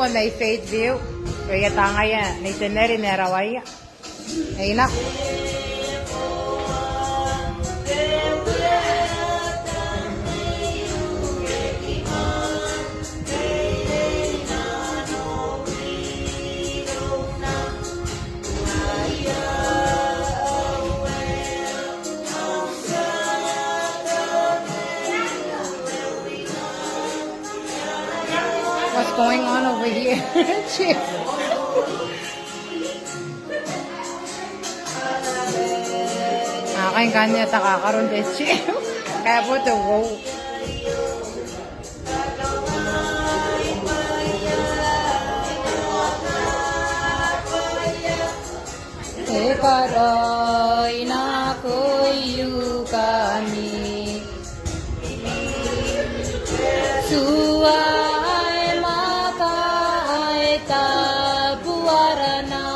when may fade view. Kaya tanga yan. May teneri neraway. Ay nak. What's going on over here? Chief. Aking kanya takakaroon din, Chief. Kaya po ito, wow. Ekaroy na koyu kami Suai maka aita buarana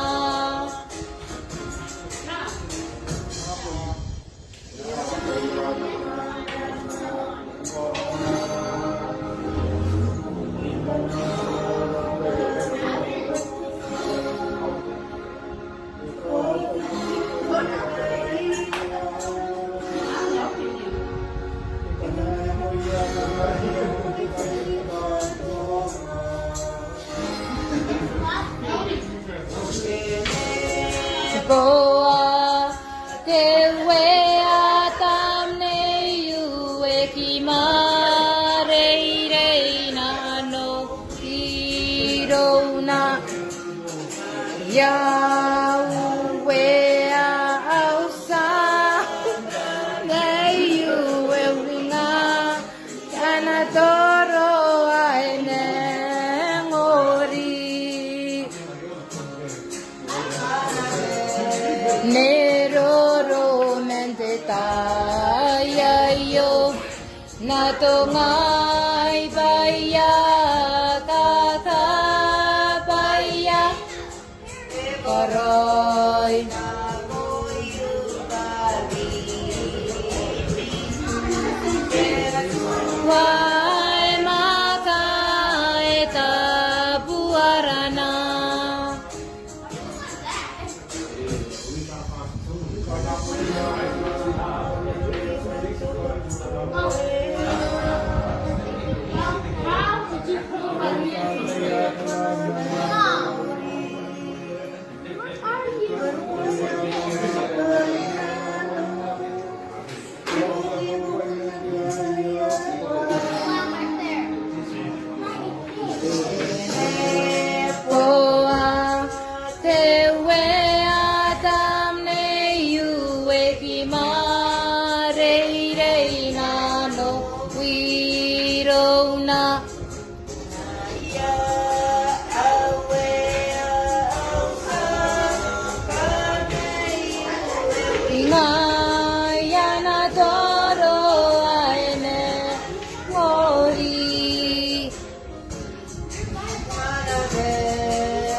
Boa tewe atam ne yueki mare reina no irona Yahweh ausa ne yuwe winga kanadoro aine ngori Neroro mente tayayo natongai baya kata baya koroy wai maka eta buarana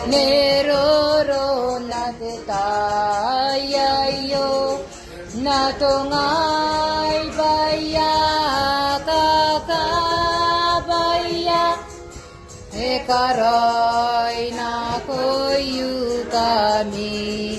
Neroro natetayayo natongai baya kakabaya ekaroy na koyu kami